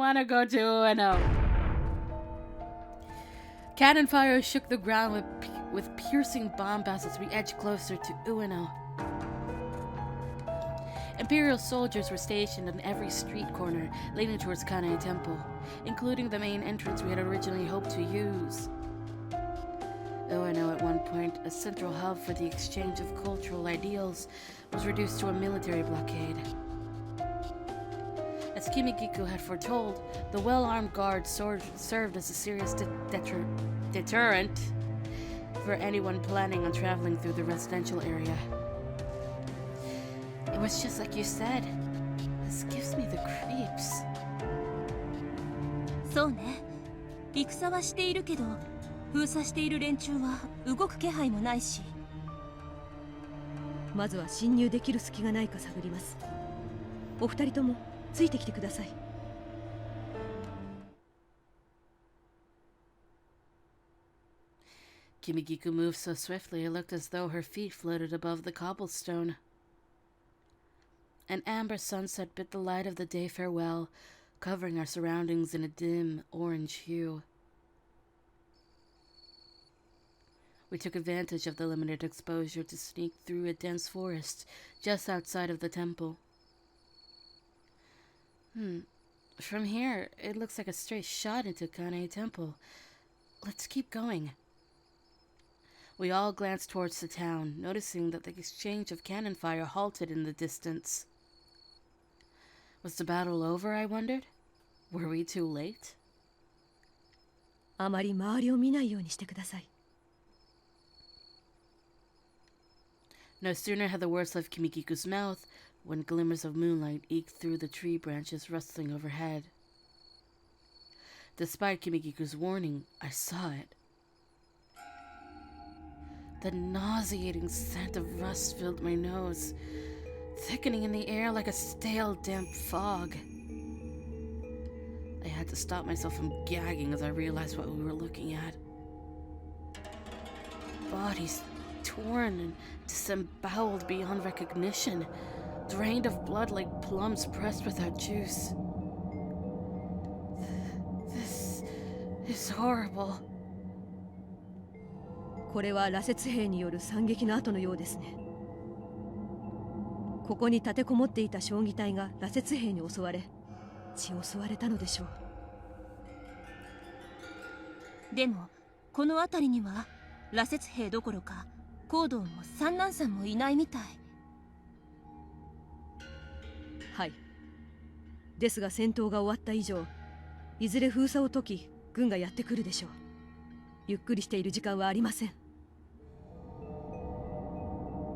want to go to Ueno. Cannon fire shook the ground with piercing bombast as we edged closer to Ueno. Imperial soldiers were stationed on every street corner leading towards Kane Temple, including the main entrance we had originally hoped to use. Ueno, at one point a central hub for the exchange of cultural ideals, was reduced to a military blockade. As Kimigiku had foretold, the well-armed guards served as a serious deterrent for anyone planning on traveling through the residential area. It was just like you said. This gives me the creeps. そうね。戦はしているけど、封鎖している連中は動く気配もないし。まずは侵入できる隙がないか探ります。お二人ともついてきてください。Kimigiku moved so swiftly it looked as though her feet floated above the cobblestone. An amber sunset bid the light of the day farewell, covering our surroundings in a dim orange hue. We took advantage of the limited exposure to sneak through a dense forest just outside of the temple. From here, it looks like a straight shot into Kane Temple. Let's keep going. We all glanced towards the town, noticing that the exchange of cannon fire halted in the distance. Was the battle over, I wondered? Were we too late? あまり周りを見ないようにしてください。No sooner had the words left Kimigiku's mouth when glimmers of moonlight eked through the tree branches rustling overhead. Despite Kimigiku's warning, I saw it. The nauseating scent of rust filled my nose, thickening in the air like a stale, damp fog. I had to stop myself from gagging as I realized what we were looking at. Bodies torn and disemboweled beyond recognition, drained of blood like plums pressed without juice. This is horrible. これは羅刹兵による惨劇の後のようですね。ここに立てこもっていた将棋隊が羅刹兵に襲われ、血を吸われたのでしょう。でもこの辺りには羅刹兵どころかコードンも三男さんもいないみたい。はい。ですが戦闘が終わった以上、いずれ封鎖を解き、軍がやってくるでしょう。ゆっくりしている時間はありません。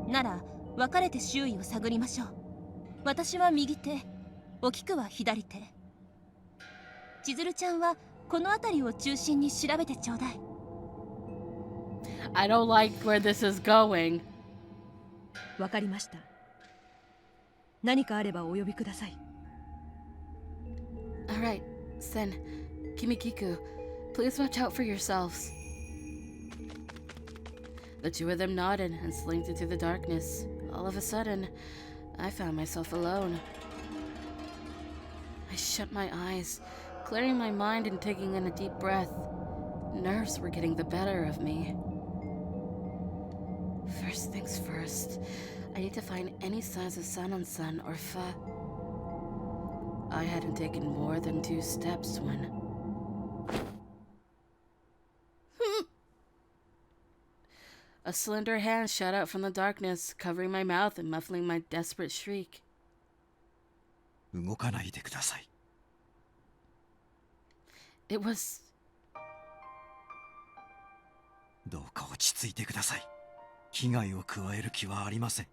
なら分かれて周囲を探りましょう。私は右手、お菊は左手。千鶴ちゃんはこの辺りを中心に調べてちょうだい。I don't like where this is going. わかりました。何かあればお呼びください。Alright, Sen, Kimigiku, please watch out for yourselves. The two of them nodded and slinked into the darkness. All of a sudden, I found myself alone. I shut my eyes, clearing my mind and taking in a deep breath. Nerves were getting the better of me. First things first, I need to find any signs of Sanan-san or Fa. I hadn't taken more than 2 steps when... A slender hand shot out from the darkness, covering my mouth and muffling my desperate shriek. 動かないでください。It was... どうか落ち着いてください。危害を加える気はありません。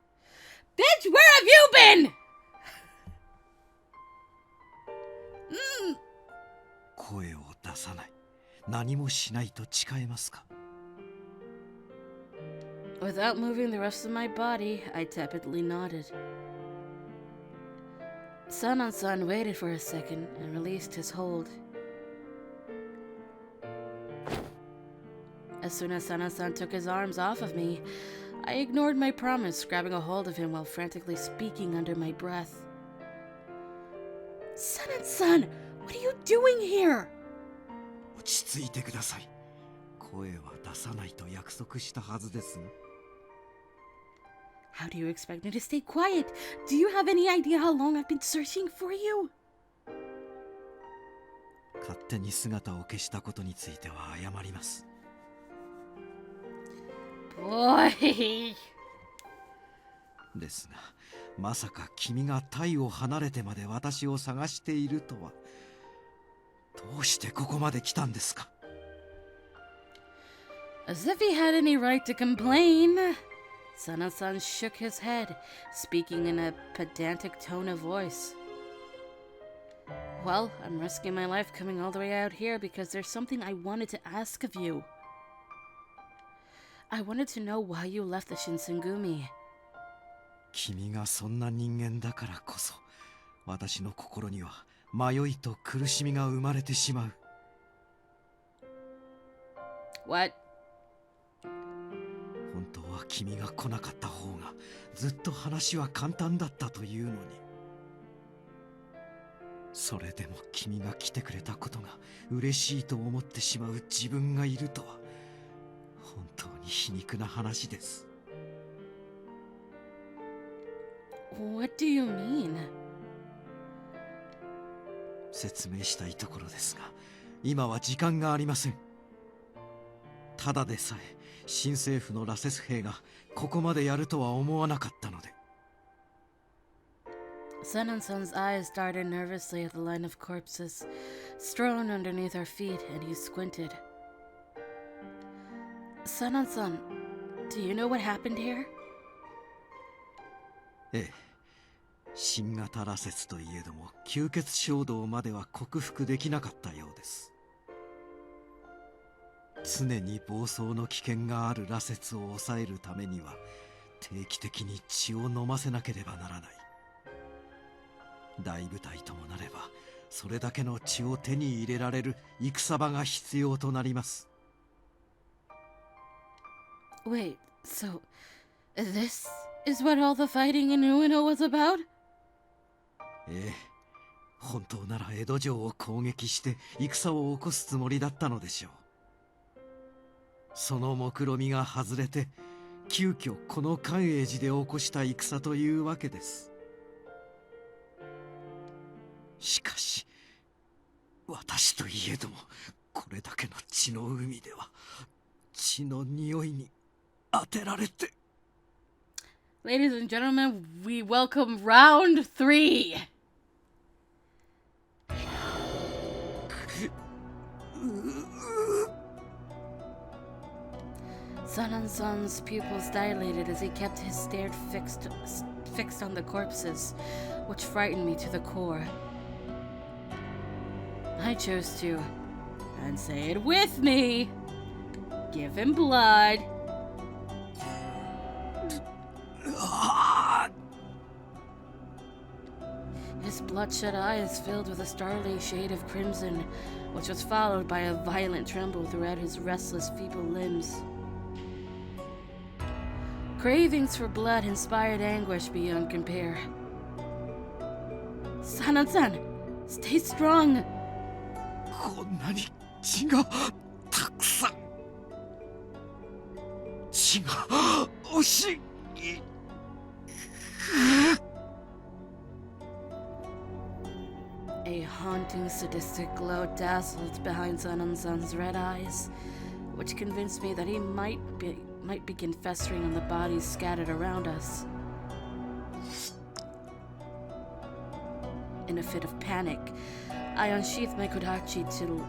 Bitch, where have you been? 声を出さない。何もしないと誓えますか？ Without moving the rest of my body, I tepidly nodded. Sanan-san waited for a second and released his hold. As soon as Sanan-san took his arms off of me, I ignored my promise, grabbing a hold of him while frantically speaking under my breath. Sanan-san, what are you doing here? 落ち着いてください。声は出さないと約束したはずですが。How do you expect me to stay quiet? Do you have any idea how long I've been searching for you? 勝手に姿を消したことについては謝ります。Boy! ですが、まさか君がタイを離れてまで私を探しているとは。どうしてここまで来たんですか？ As if he had any right to complain. Sanan-san shook his head, speaking in a pedantic tone of voice. Well, I'm risking my life coming all the way out here because there's something I wanted to ask of you. I wanted to know why you left the Shinsengumi. 君がそんな人間だからこそ、私の心には迷いと苦しみが生まれてしまう。What? 本当は君が来なかった方がずっと話は簡単だったというのに。それでも君が来てくれたことが嬉しいと思ってしまう自分がいるとは本当に皮肉な話です。What do you mean? 説明したいところですが、今は時間がありません。ただでさえ新政府の羅刹兵がここまでやるとは思わなかったので。Sanan-san's eyes darted nervously at the line of corpses strewn underneath our feet, and he squinted. Sanan-san, do you know what happened here? ええ、新型羅刹といえども吸血衝動までは克服できなかったようです。常に暴走の危険がある羅刹を抑えるためには定期的に血を飲ませなければならない。大部隊ともなればそれだけの血を手に入れられる戦場が必要となります。 Wait, so this is what all the fighting in Ueno was about? ええ、本当なら江戸城を攻撃して戦を起こすつもりだったのでしょう。その目論みが外れて急遽この寛永寺で起こした戦というわけです。しかし私といえどもこれだけの血の海では血の匂いに当てられて。 Ladies and gentlemen, we welcome round 3. Sanan-san's pupils dilated as he kept his stare fixed on the corpses, which frightened me to the core. I chose to, and say it with me, give him blood. His bloodshot eyes filled with a startling shade of crimson, which was followed by a violent tremble throughout his restless, feeble limbs. Cravings for blood inspired anguish beyond compare. Sanan-san, stay strong. こんなに血がたくさん。血が惜しい。A haunting, sadistic glow dazzled behind Sanan-san's red eyes, which convinced me that he might begin festering on the bodies scattered around us. In a fit of panic, I unsheathed my kodachi to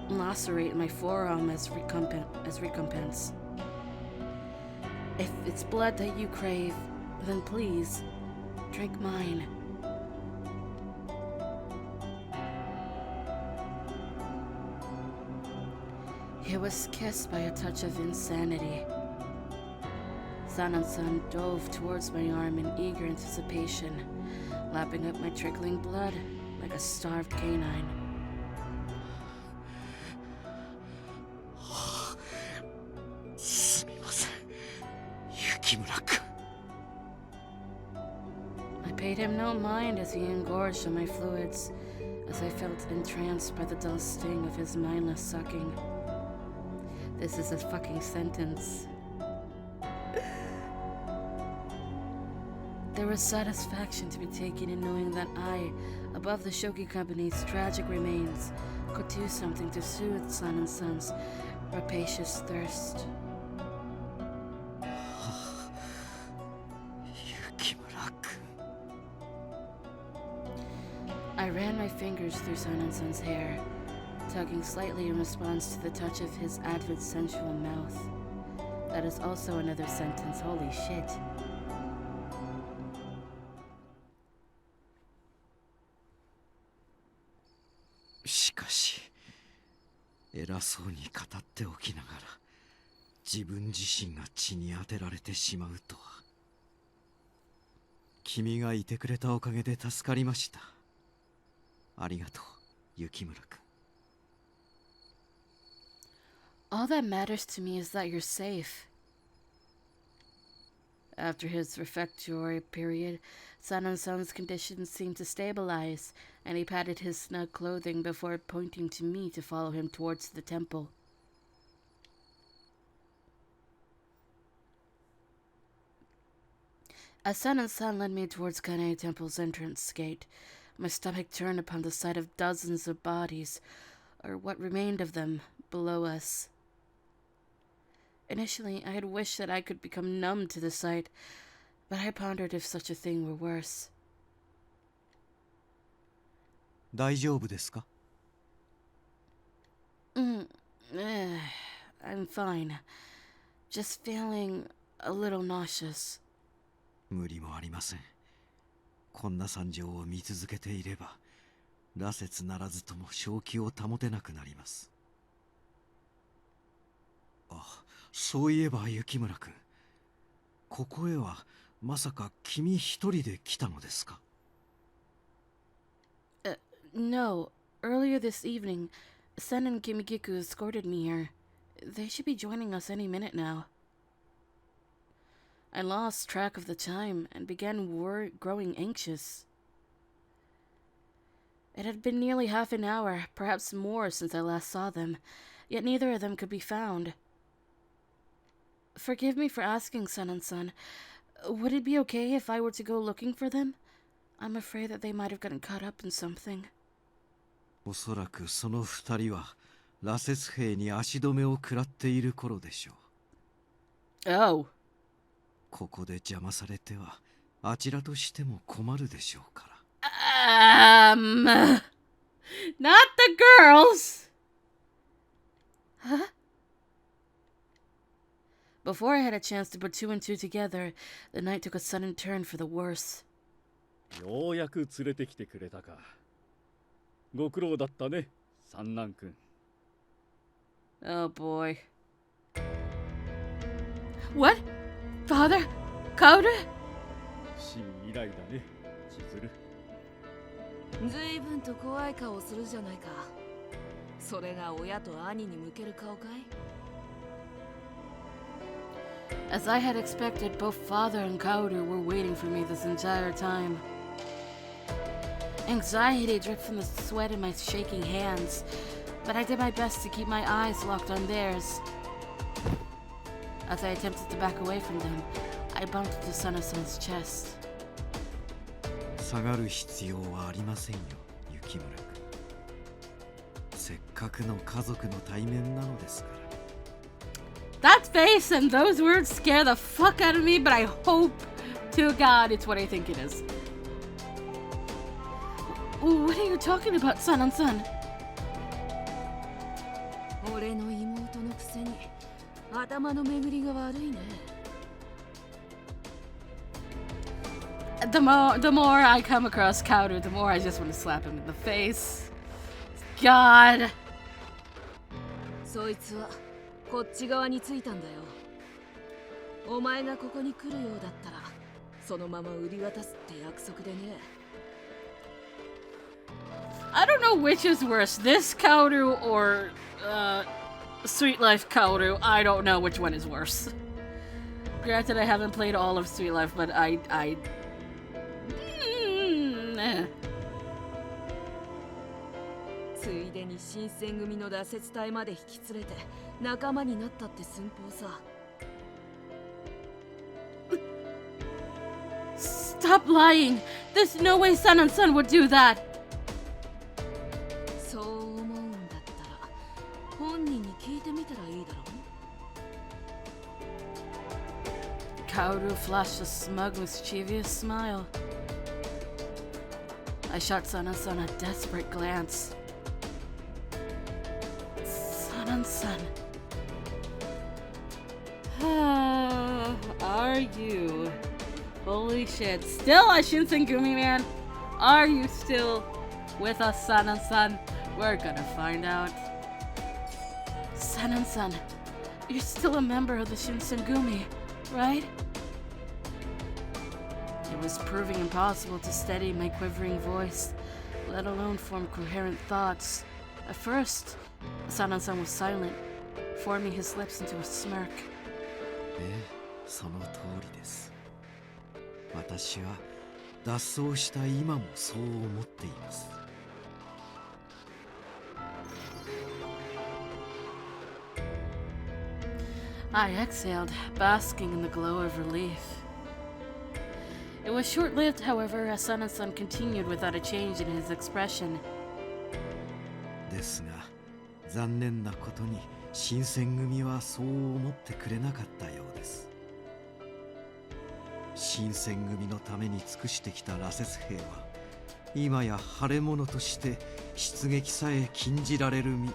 lacerate my forearm as recompense. If it's blood that you crave, then please, drink mine. It was kissed by a touch of insanity. Sanan-san dove towards my arm in eager anticipation, lapping up my trickling blood like a starved canine. I paid him no mind as he engorged on my fluids, as I felt entranced by the dull sting of his mindless sucking. This is a fucking sentence. There was satisfaction to be taken in knowing that I, above the Shoki Company's tragic remains, could do something to soothe Sanan Sun's rapacious thirst. I ran my fingers through Sanan Sun's hair, tugging slightly in response to the touch of his avid sensual mouth. That is also another sentence, holy shit. Shikashi, 偉そうに語っておきながら自分自身が血に当てられてしまうとは。君がいてくれたおかげで助かりました。ありがとう、雪村君。All that matters to me is that you're safe. After his refectory period, Sanan Sun's condition seemed to stabilize, and he patted his snug clothing before pointing to me to follow him towards the temple. As Sanan Sun led me towards Kane Temple's entrance gate, my stomach turned upon the sight of dozens of bodies, or what remained of them, below us. Initially, I had wished that I could become numb to the sight, but I pondered if such a thing were worse. 大丈夫ですか? I'm fine. Just feeling a little nauseous. 無理もありません。こんな惨状を見続けていれば、羅刹ならずとも正気を保てなくなります。あ、そういえば雪村君、ここへはまさか君一人で来たのですか? No. Earlier this evening, Sen and Kimigiku escorted me here. They should be joining us any minute now. I lost track of the time and began growing anxious. It had been nearly half an hour, perhaps more, since I last saw them, yet neither of them could be found. Forgive me for asking, Sanan-san. Would it be okay if I were to go looking for them? I'm afraid that they might have gotten caught up in something. おそらくその二人は羅刹兵に足止めを食らっている頃でしょう。Oh. ここで邪魔されてはあちらとしても困るでしょうから。Not the girls! Huh? Before I had a chance to put two and two together, the night took a sudden turn for the worse. ようやく連れてきてくれたか。ご苦労だったね、三男君。Oh boy. What? Father? Kaoru? 死以来だね、千鶴。随分と怖い顔するじゃないか。それが親と兄に向ける顔かい? As I had expected, both father and Kaoru were waiting for me this entire time. Anxiety dripped from the sweat in my shaking hands, but I did my best to keep my eyes locked on theirs. As I attempted to back away from them, I bumped into Sana-san's chest. 下がる必要はありませんよ、雪村君。せっかくの家族の対面なのですから。That face and those words scare the fuck out of me, but I hope to God it's what I think it is. What are you talking about, Sanan-san? 俺の妹のくせに頭の巡りが悪いね。The more I come across Kaoru, the more I just want to slap him in the face. God. そいつはこっち側についたんだよ。お前がここに来るようだったらそのまま売り渡すって約束でね。I don't know which is worse, this Kaoru or Sweet Life Kaoru. I don't know which one is worse. Granted, I haven't played all of Sweet Life, but ついでに新選組の羅刹隊まで引き連れて仲間になったって寸法さ。 Stop lying! There's no way Sanan would do that! そう思うんだったら本人に聞いてみたらいいだろう。 Kaoru flashed a smug, mischievous smile. I shot Sanan a desperate glance. Sanan-san. Are you? Holy shit. Still a Shinsengumi, man? Are you still with us, Sanan-san? We're gonna find out. Sanan-san, you're still a member of the Shinsengumi, right? It was proving impossible to steady my quivering voice, let alone form coherent thoughts. At first, Sanan-san was silent, forming his lips into a smirk. その通りです。私は脱走した今もそう思っています。I exhaled, basking in the glow of relief. It was short-lived, however, as Sanan-san continued without a change in his expression. ですが、残念なことに新選組はそう思ってくれなかったようです。新選組のために尽くしてきた羅刹兵は今や腫れ物として出撃さえ禁じられる身。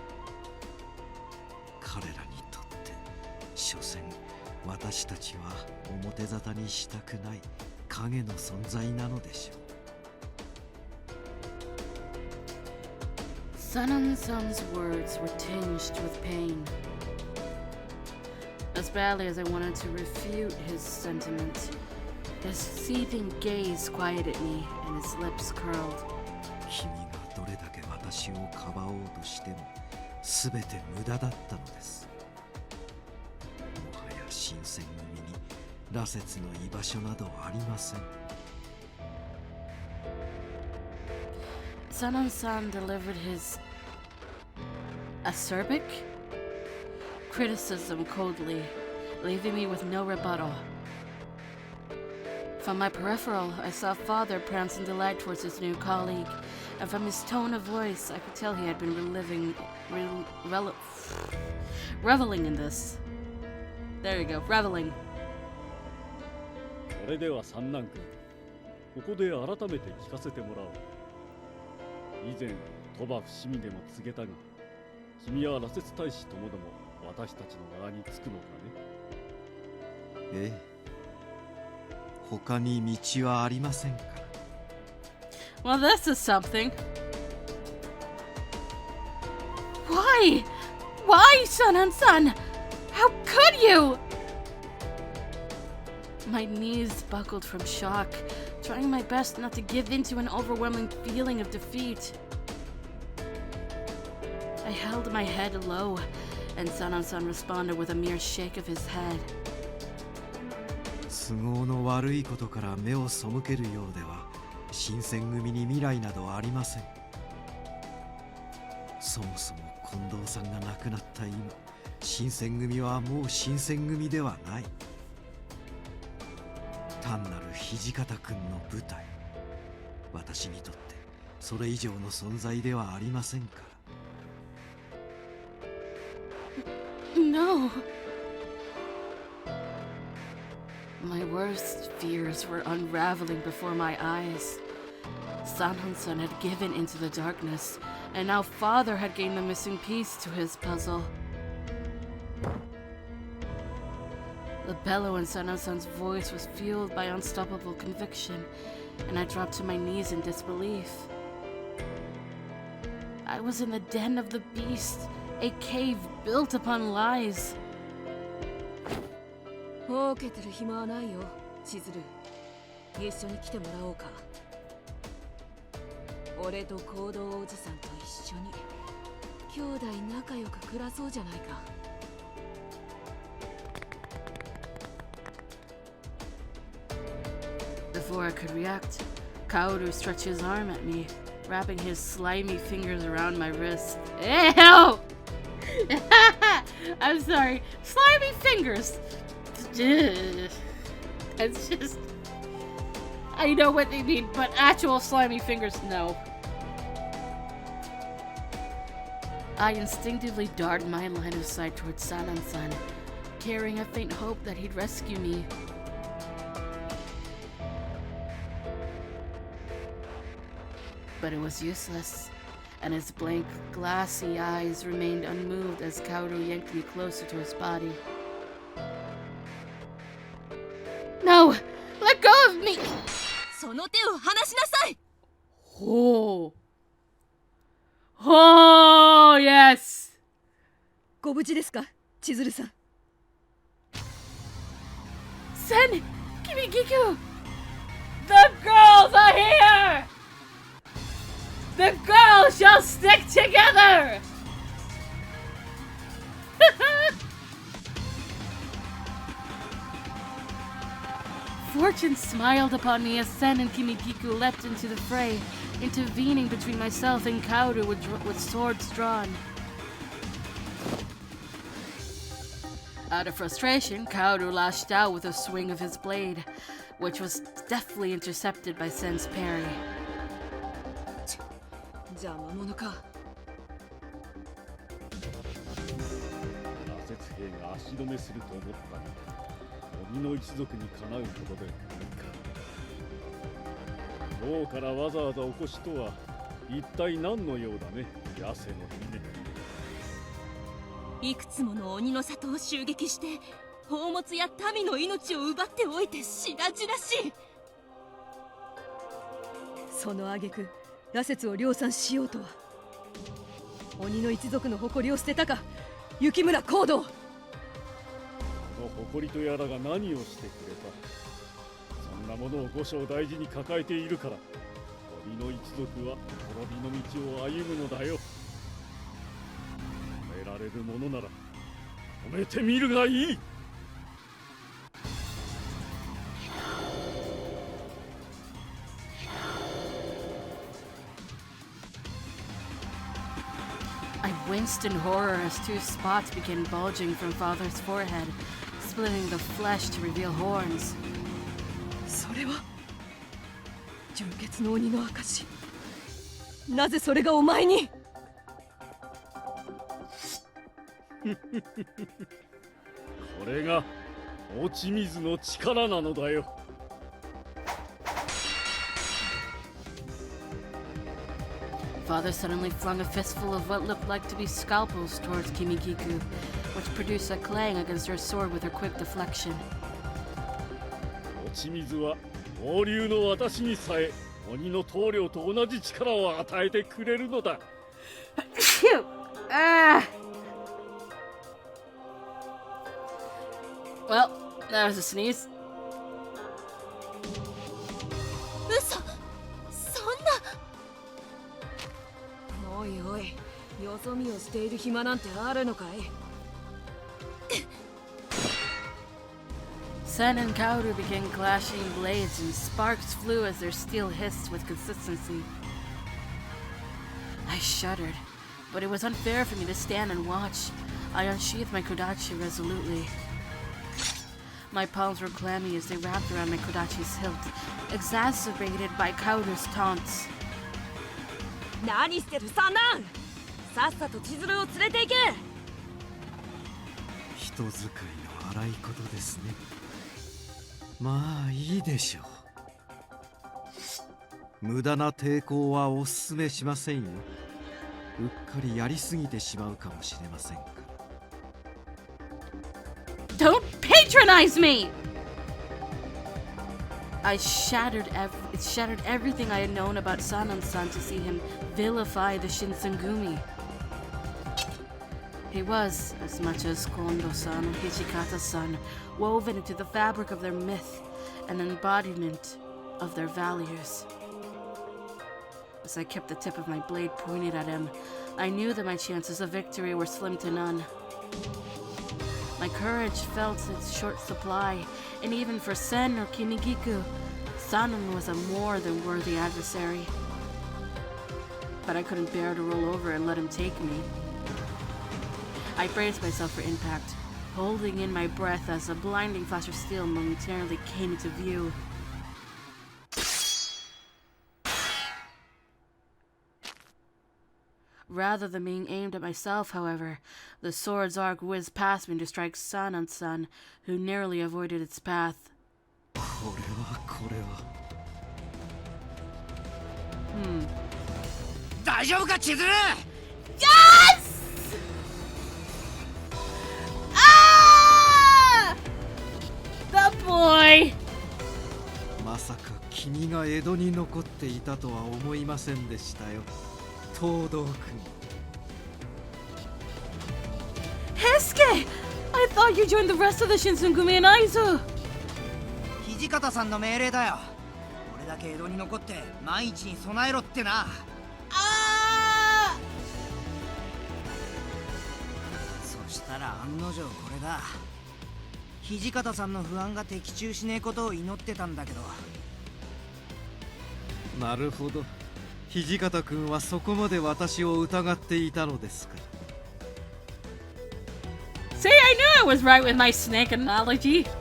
彼らにとって所詮私たちは表沙汰にしたくない影の存在なのでしょう。 Sanan-san's words were tinged with pain. As badly as I wanted to refute his sentiment, his seething gaze quieted me and his lips curled. 君がどれだけ私をかばおうとしても全て無駄だったのです。もはや新選組に羅刹の居場所などありません。 Sanan-san delivered his acerbic criticism coldly, leaving me with no rebuttal. From my peripheral, I saw Father prance in delight towards his new colleague, and from his tone of voice, I could tell he had been reveling in this. There you go, reveling. それでは三男君、ここで改めて聞かせてもらおう。以前鳥羽伏見でも告げたが、君は羅刹大使ともども私たちの側につくのかね。ええ、他に道はありませんから。 Well, this is something. Why? Why, Sanan-san? How could you? My knees buckled from shock, trying my best not to give in to an overwhelming feeling of defeat. I held my head low, and Sanan-san responded with a mere shake of his head. 都合の悪いことから目を背けるようでは新選組に未来などありません。そもそも近藤さんが亡くなった今、新選組はもう新選組ではない。単なる土方君の部隊。私にとってそれ以上の存在ではありませんから。 No. My worst fears were unraveling before my eyes. Sanan-san had given into the darkness, and now Father had gained the missing piece to his puzzle. The bellow in Sanan-san's voice was fueled by unstoppable conviction, and I dropped to my knees in disbelief. I was in the den of the beast, a cave built upon lies. ほうけてる暇はないよ、千鶴。一緒に来てもらおうか。俺と行動おじさんと一緒に兄弟仲良く暮らそうじゃないか。Before I could react, Kaoru stretched his arm at me, wrapping his slimy fingers around my wrist. Ew! I'm sorry. Slimy fingers. It's just... I know what they mean, but actual slimy fingers, no. I instinctively darted my line of sight towards Sanan-san, carrying a faint hope that he'd rescue me. But it was useless, and his blank, glassy eyes remained unmoved as Kaoru yanked me closer to his body. No! Let go of me! その手を離しなさい。 Oh. Oh, yes! ご無事ですか、千鶴さん。Sen! Kimigiku! The girls are here! The girls shall stick together! Fortune smiled upon me as Sen and Kimigiku leapt into the fray, intervening between myself and Kaoru with swords drawn. Out of frustration, Kaoru lashed out with a swing of his blade, which was deftly intercepted by Sen's parry. 邪魔者か。羅刹兵が足止めすると思ったが、鬼の一族にかなうことでないか。王からわざわざお越しとは一体何のようだね、ヤセのいくつもの鬼の里を襲撃して宝物や民の命を奪っておいて白々しい。その挙句羅刹を量産しようとは。鬼の一族の誇りを捨てたか、雪村行動。この誇りとやらが何をしてくれた。そんなものを五章大事に抱えているから、鬼の一族は滅びの道を歩むのだよ。止められるものなら止めてみるがいい。I winced in horror as two spots began bulging from Father's forehead, splitting the flesh to reveal horns. それは純血の鬼の証。なぜそれがお前に。これが落ち水の力なのだよ。Father suddenly flung a fistful of what looked like to be scalpels towards Kimigiku, which produced a clang against her sword with her quick deflection. 落ち水は猛竜の私にさえ鬼の棟梁と同じ力を与えてくれるのだ。Well, that was a sneeze. 嘘、そんな。おいおい、よそ見をしている暇なんてあるのかい。Sen and Kaoru began clashing blades and sparks flew as their steel hissed with consistency. I shuddered, but it was unfair for me to stand and watch. I unsheathed my kodachi resolutely. My palms were clammy as they wrapped around my kodachi's hilt, exacerbated by Kaoru's taunts. 何してるサナン。さっさと千鶴を連れて行け。人使いの荒いことですね。まあいいでしょう。無駄な抵抗はおすすめしませんよ。うっかりやりすぎてしまうかもしれませんから。Don't patronize me! It shattered everything I had known about Sanan-san to see him vilify the Shinsengumi. He was, as much as Kondo-san and Hijikata-san, woven into the fabric of their myth, an embodiment of their values. As I kept the tip of my blade pointed at him, I knew that my chances of victory were slim to none. My courage felt its short supply, and even for Sen or Kimigiku, Sanan was a more than worthy adversary. but I couldn't bear to roll over and let him take me. I braced myself for impact, holding in my breath as a blinding flash of steel momentarily came into view. Rather than being aimed at myself, however, the sword's arc whizzed past me to strike Sanan-san, who narrowly avoided its path. これは。大丈夫か千鶴。 Yes! Ah! The boy! まさか君が江戸に残っていたとは思いませんでしたよ、東堂君。 Heisuke! I thought you joined the rest of the Shinsengumi and Aizu! 土方さんの命令だよ。俺だけ江戸に残って万一に備えろってな。Ah! そしたら案の定これだ。土方さんの不安が的中しねえことを祈ってたんだけど。なるほど、土方君はそこまで私を疑っていたのですか。 See, I knew I was right with my snake analogy. 説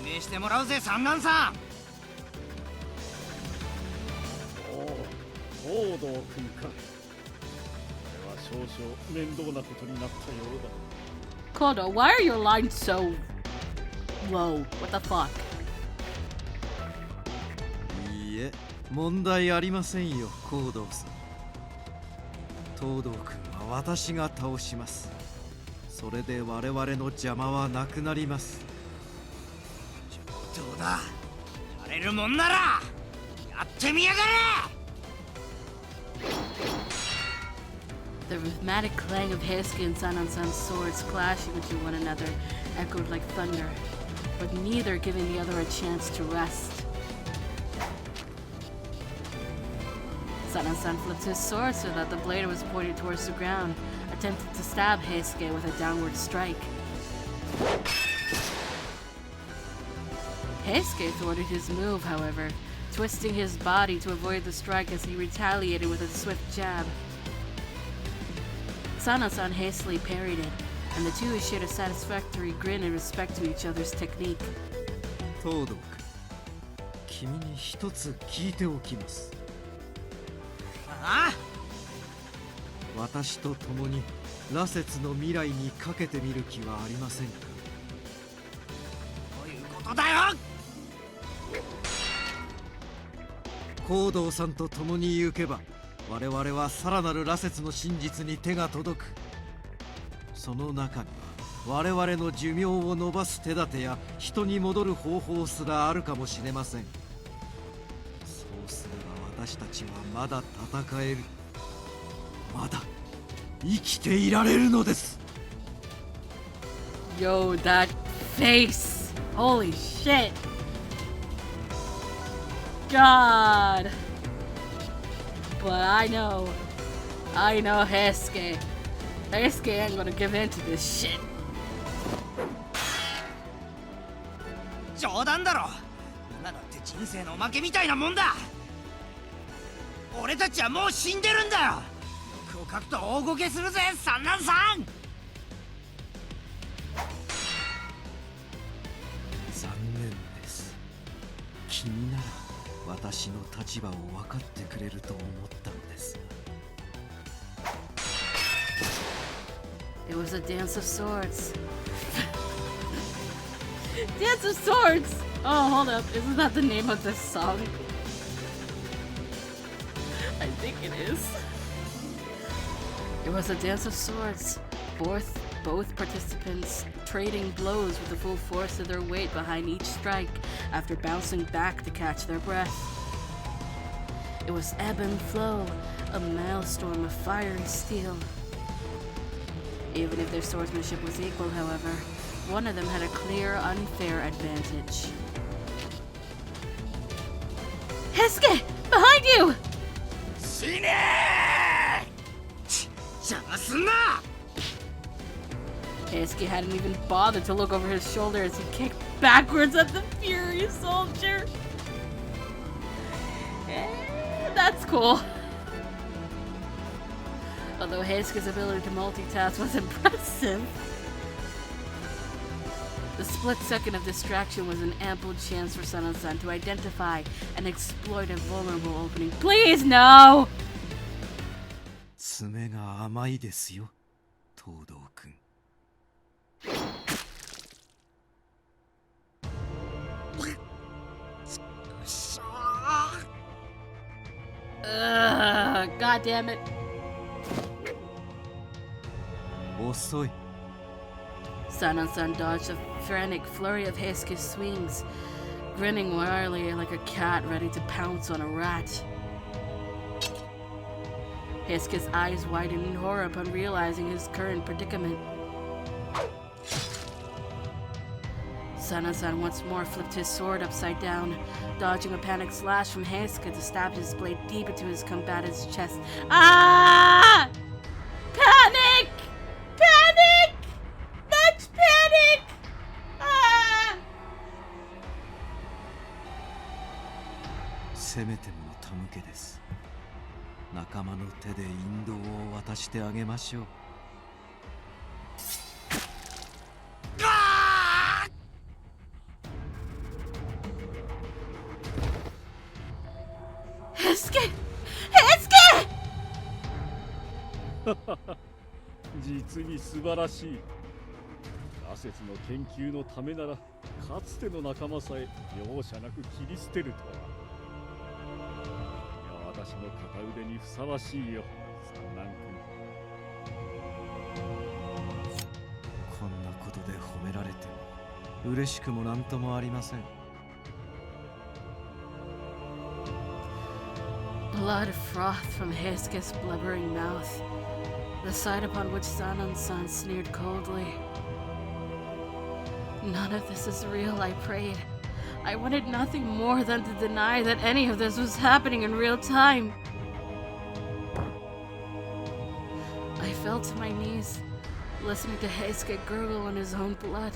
明してもらうぜ、三男さん。おお、東堂君か。これは少々面倒なことになったようだ。 Kodo, why are your lines so low? What the fuck? いいえ、問題ありませんよ、光道さん。東堂君は私が倒します。それで我々の邪魔はなくなります。どうだ、やれるもんならやってみやがれ。 The rhythmic clang of Heisuke and Sanan-san's swords clashing into one another echoed like thunder, but neither giving the other a chance to rest. Sanan-san flipped his sword so that the blade was pointed towards the ground, attempting to stab Heisuke with a downward strike. Heisuke thwarted his move, however, twisting his body to avoid the strike as he retaliated with a swift jab. Sanan-san hastily parried it, and the two shared a satisfactory grin in respect to each other's technique. 東堂君、君に一つ聞いておきます。ああ、私と共に羅刹の未来にかけてみる気はありませんか。どういうことだよ。光道さんと共に行けば我々はさらなる羅刹の真実に手が届く。その中には我々の寿命を伸ばす手立てや人に戻る方法すらあるかもしれません。そうすれば私たちはまだ戦える、まだ生きていられるのです。 Yo, that face! Holy shit! God! But I know Heisuke. Heisuke ain't gonna give in to this shit. 冗談だろ。今だって人生のおまけみたいなもんだ。俺たちはもう死んでるんだよ。欲を書くと大ごけするぜ、三男さん。残念です。君なら私の立場を分かってくれると思ったのですが。 It was a dance of swords. Dance of swords! Oh, hold up. Isn't that the name of this song? I think it is. It was a dance of swords. Both participants trading blows with the full force of their weight behind each strike after bouncing back to catch their breath. It was ebb and flow, a maelstrom of fiery steel. Even if their swordsmanship was equal, however, one of them had a clear, unfair advantage. Heisuke! Behind you! 死ねー！邪魔すんな！ Heisuke hadn't even bothered to look over his shoulder as he kicked backwards at the furious soldier. That's cool. Although Heisuke's ability to multitask was impressive, the split second of distraction was an ample chance for Sanan-san to identify and exploit a vulnerable opening. Please, no! 爪が甘いですよ、東堂君。God damn it. 遅い。 Sanan-san dodged a frantic flurry of Heisuke's swings, grinning wryly like a cat ready to pounce on a rat. Heisuke's eyes widened in horror upon realizing his current predicament. Sanan-san once more flipped his sword upside down, dodging a panic slash from Heisuke to stab his blade deep into his combatant's chest. Ah! Panic! Panic! Much panic! Ah! せめてもの手向けです。仲間の手で引導を渡してあげましょう。Heisuke! 実に素晴らしい。羅刹の研究のためならかつての仲間さえ容赦なく切り捨てるとは。私の片腕にふさわしいよ、三男君。こんなことで褒められても嬉しくもなんともありません。Blood frothed from Heisuke's blubbering mouth, the sight upon which Sanan-san sneered coldly. None of this is real, I prayed. I wanted nothing more than to deny that any of this was happening in real time. I fell to my knees, listening to Heisuke gurgle in his own blood.